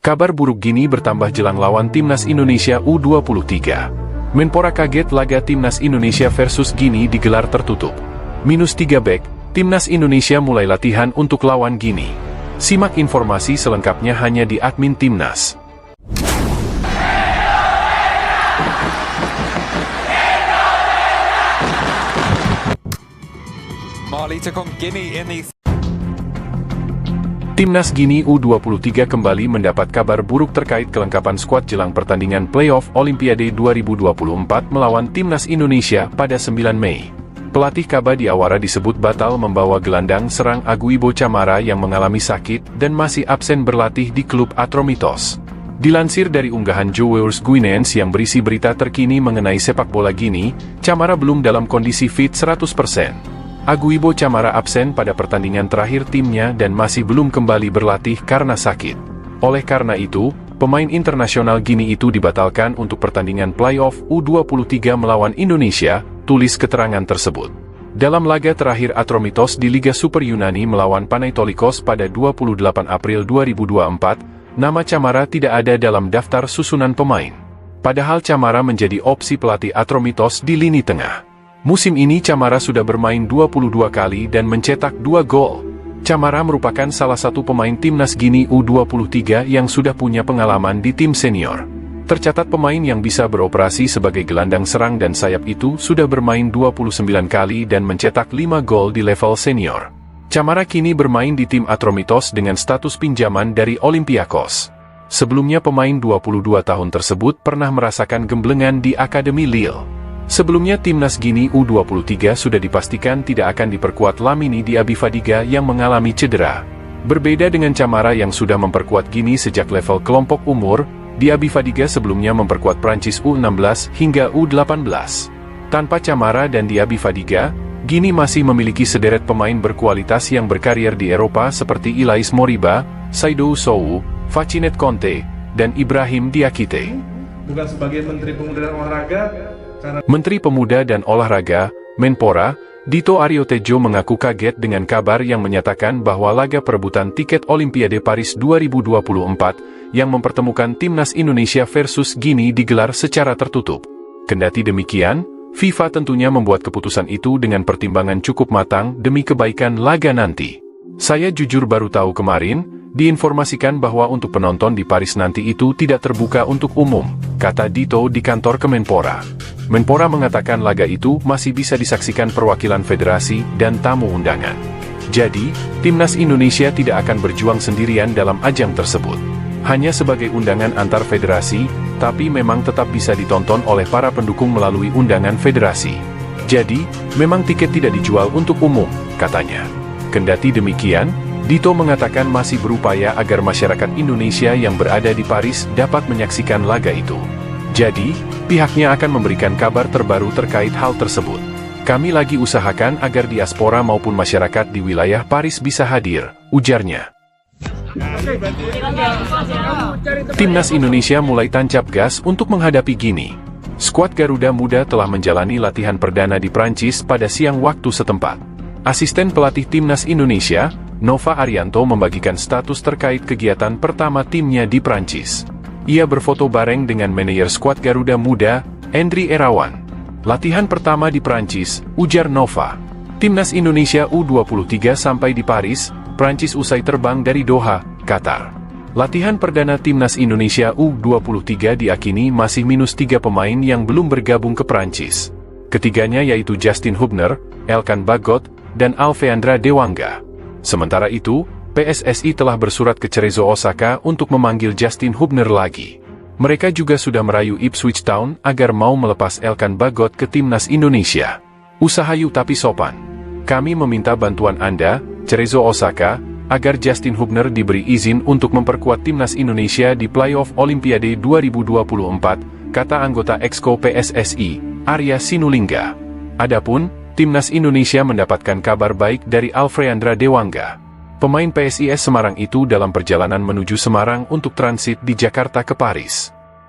Kabar buruk Gini bertambah jelang lawan Timnas Indonesia U23. Menpora kaget laga Timnas Indonesia versus Gini digelar tertutup. -3 back, Timnas Indonesia mulai latihan untuk lawan Gini. Simak informasi selengkapnya hanya di admin Timnas. Timnas Gini U23 kembali mendapat kabar buruk terkait kelengkapan skuad jelang pertandingan playoff Olimpiade 2024 melawan Timnas Indonesia pada 9 Mei. Pelatih Kaba Diawara disebut batal membawa gelandang serang Aguibo Camara yang mengalami sakit dan masih absen berlatih di klub Atromitos. Dilansir dari unggahan Joueurs Guinéens yang berisi berita terkini mengenai sepak bola Gini, Camara belum dalam kondisi fit 100%. Aguibo Camara absen pada pertandingan terakhir timnya dan masih belum kembali berlatih karena sakit. Oleh karena itu, pemain internasional Gini itu dibatalkan untuk pertandingan playoff U23 melawan Indonesia, tulis keterangan tersebut. Dalam laga terakhir Atromitos di Liga Super Yunani melawan Panathinaikos pada 28 April 2024, nama Camara tidak ada dalam daftar susunan pemain. Padahal Camara menjadi opsi pelatih Atromitos di lini tengah. Musim ini Camara sudah bermain 22 kali dan mencetak 2 gol. Camara merupakan salah satu pemain Timnas Gini U23 yang sudah punya pengalaman di tim senior. Tercatat pemain yang bisa beroperasi sebagai gelandang serang dan sayap itu sudah bermain 29 kali dan mencetak 5 gol di level senior. Camara kini bermain di tim Atromitos dengan status pinjaman dari Olympiakos. Sebelumnya pemain 22 tahun tersebut pernah merasakan gemblengan di Akademi Lille. Sebelumnya Timnas Gini U23 sudah dipastikan tidak akan diperkuat Lamini Diaby Fadiga yang mengalami cedera. Berbeda dengan Camara yang sudah memperkuat Gini sejak level kelompok umur, Diaby Fadiga sebelumnya memperkuat Prancis U16 hingga U18. Tanpa Camara dan Diaby Fadiga, Gini masih memiliki sederet pemain berkualitas yang berkarier di Eropa seperti Ilais Moriba, Seydou Sow, Facinet Conte, dan Ibrahim Diakite. Bukan sebagai Menteri Pemuda dan Olahraga, Menteri Pemuda dan Olahraga, Menpora, Dito Aryo Tejo mengaku kaget dengan kabar yang menyatakan bahwa laga perebutan tiket Olimpiade Paris 2024 yang mempertemukan Timnas Indonesia versus Gini digelar secara tertutup. Kendati demikian, FIFA tentunya membuat keputusan itu dengan pertimbangan cukup matang demi kebaikan laga nanti. Saya jujur baru tahu kemarin, diinformasikan bahwa untuk penonton di Paris nanti itu tidak terbuka untuk umum, kata Dito di kantor Kemenpora. Menpora mengatakan laga itu masih bisa disaksikan perwakilan federasi dan tamu undangan. Jadi, Timnas Indonesia tidak akan berjuang sendirian dalam ajang tersebut. Hanya sebagai undangan antar federasi, tapi memang tetap bisa ditonton oleh para pendukung melalui undangan federasi. Jadi, memang tiket tidak dijual untuk umum, katanya. Kendati demikian, Dito mengatakan masih berupaya agar masyarakat Indonesia yang berada di Paris dapat menyaksikan laga itu. Jadi, pihaknya akan memberikan kabar terbaru terkait hal tersebut. Kami lagi usahakan agar diaspora maupun masyarakat di wilayah Paris bisa hadir, ujarnya. Timnas Indonesia mulai tancap gas untuk menghadapi Gini. Skuad Garuda Muda telah menjalani latihan perdana di Prancis pada siang waktu setempat. Asisten pelatih Timnas Indonesia, Nova Arianto membagikan status terkait kegiatan pertama timnya di Prancis. Ia berfoto bareng dengan manajer skuad Garuda Muda, Endri Erawan. Latihan pertama di Prancis, ujar Nova. Timnas Indonesia U23 sampai di Paris, Prancis usai terbang dari Doha, Qatar. Latihan perdana Timnas Indonesia U23 diakini masih -3 pemain yang belum bergabung ke Prancis. Ketiganya yaitu Justin Hubner, Elkan Bagot, dan Alfeandra Dewanga. Sementara itu, PSSI telah bersurat ke Cerezo Osaka untuk memanggil Justin Hubner lagi. Mereka juga sudah merayu Ipswich Town agar mau melepas Elkan Bagot ke Timnas Indonesia. Usahayu tapi sopan. Kami meminta bantuan Anda, Cerezo Osaka, agar Justin Hubner diberi izin untuk memperkuat Timnas Indonesia di playoff Olimpiade 2024, kata anggota Exco PSSI, Arya Sinulinga. Adapun, Timnas Indonesia mendapatkan kabar baik dari Alfeandra Dewanga. Pemain PSIS Semarang itu dalam perjalanan menuju Semarang untuk transit di Jakarta ke Paris.